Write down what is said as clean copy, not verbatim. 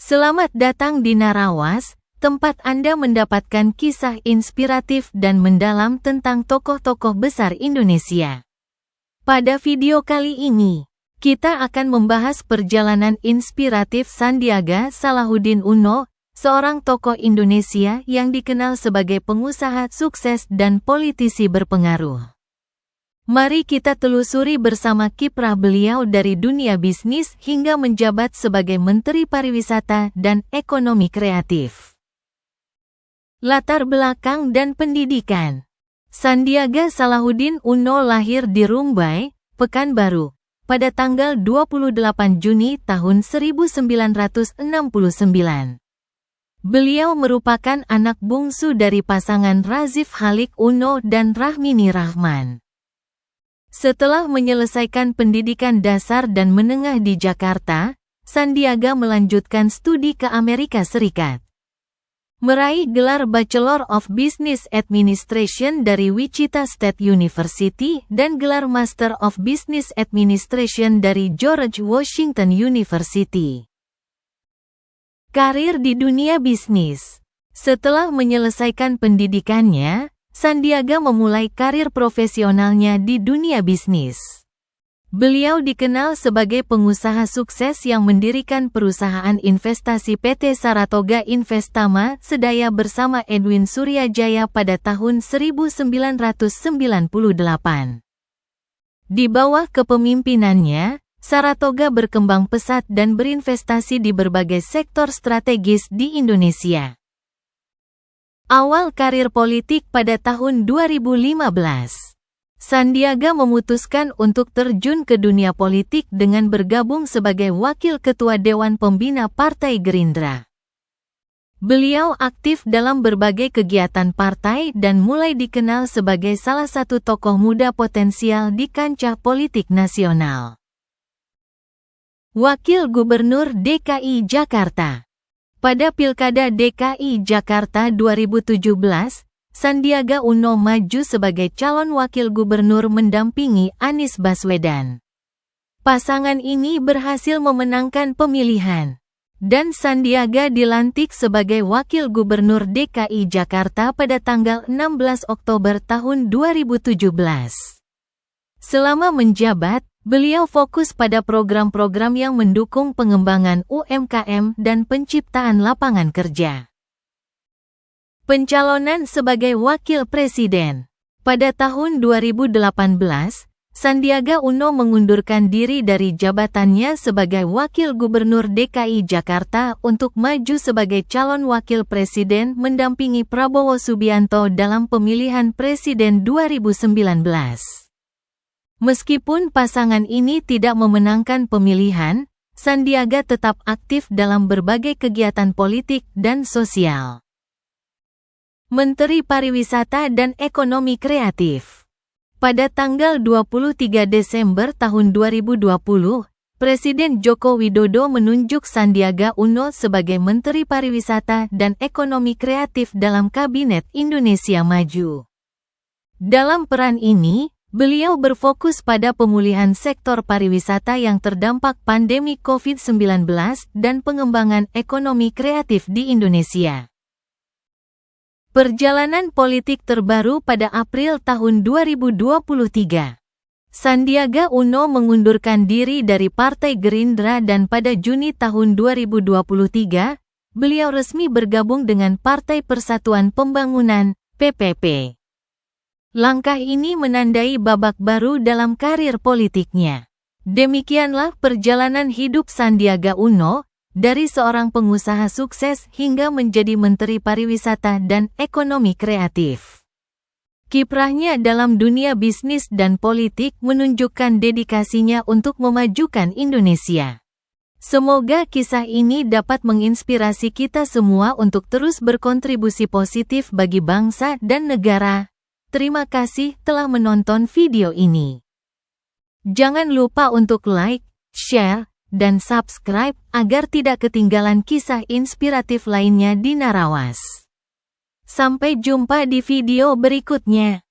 Selamat datang di Narawas, tempat Anda mendapatkan kisah inspiratif dan mendalam tentang tokoh-tokoh besar Indonesia. Pada video kali ini, kita akan membahas perjalanan inspiratif Sandiaga Salahuddin Uno, seorang tokoh Indonesia yang dikenal sebagai pengusaha sukses dan politisi berpengaruh. Mari kita telusuri bersama kiprah beliau dari dunia bisnis hingga menjabat sebagai Menteri Pariwisata dan Ekonomi Kreatif. Latar belakang dan pendidikan. Sandiaga Salahuddin Uno lahir di Rumbai, Pekanbaru, pada tanggal 28 Juni tahun 1969. Beliau merupakan anak bungsu dari pasangan Razif Halik Uno dan Rahmini Rahman. Setelah menyelesaikan pendidikan dasar dan menengah di Jakarta, Sandiaga melanjutkan studi ke Amerika Serikat. Meraih gelar Bachelor of Business Administration dari Wichita State University dan gelar Master of Business Administration dari George Washington University. Karir di dunia bisnis. Setelah menyelesaikan pendidikannya, Sandiaga memulai karir profesionalnya di dunia bisnis. Beliau dikenal sebagai pengusaha sukses yang mendirikan perusahaan investasi PT Saratoga Investama Sedaya bersama Edwin Suryajaya pada tahun 1998. Di bawah kepemimpinannya, Saratoga berkembang pesat dan berinvestasi di berbagai sektor strategis di Indonesia. Awal karir politik pada tahun 2015. Sandiaga memutuskan untuk terjun ke dunia politik dengan bergabung sebagai Wakil Ketua Dewan Pembina Partai Gerindra. Beliau aktif dalam berbagai kegiatan partai dan mulai dikenal sebagai salah satu tokoh muda potensial di kancah politik nasional. Wakil Gubernur DKI Jakarta. Pada Pilkada DKI Jakarta 2017, Sandiaga Uno maju sebagai calon wakil gubernur mendampingi Anies Baswedan. Pasangan ini berhasil memenangkan pemilihan, dan Sandiaga dilantik sebagai wakil gubernur DKI Jakarta pada tanggal 16 Oktober tahun 2017. Selama menjabat, beliau fokus pada program-program yang mendukung pengembangan UMKM dan penciptaan lapangan kerja. Pencalonan sebagai Wakil Presiden. Pada tahun 2018, Sandiaga Uno mengundurkan diri dari jabatannya sebagai Wakil Gubernur DKI Jakarta untuk maju sebagai calon Wakil Presiden mendampingi Prabowo Subianto dalam pemilihan Presiden 2019. Meskipun pasangan ini tidak memenangkan pemilihan, Sandiaga tetap aktif dalam berbagai kegiatan politik dan sosial. Menteri Pariwisata dan Ekonomi Kreatif. Pada tanggal 23 Desember tahun 2020, Presiden Joko Widodo menunjuk Sandiaga Uno sebagai Menteri Pariwisata dan Ekonomi Kreatif dalam Kabinet Indonesia Maju. Dalam peran ini, beliau berfokus pada pemulihan sektor pariwisata yang terdampak pandemi COVID-19 dan pengembangan ekonomi kreatif di Indonesia. Perjalanan politik terbaru pada April tahun 2023. Sandiaga Uno mengundurkan diri dari Partai Gerindra dan pada Juni tahun 2023, beliau resmi bergabung dengan Partai Persatuan Pembangunan, PPP. Langkah ini menandai babak baru dalam karir politiknya. Demikianlah perjalanan hidup Sandiaga Uno, dari seorang pengusaha sukses hingga menjadi Menteri Pariwisata dan Ekonomi Kreatif. Kiprahnya dalam dunia bisnis dan politik menunjukkan dedikasinya untuk memajukan Indonesia. Semoga kisah ini dapat menginspirasi kita semua untuk terus berkontribusi positif bagi bangsa dan negara. Terima kasih telah menonton video ini. Jangan lupa untuk like, share, dan subscribe agar tidak ketinggalan kisah inspiratif lainnya di Narawas. Sampai jumpa di video berikutnya.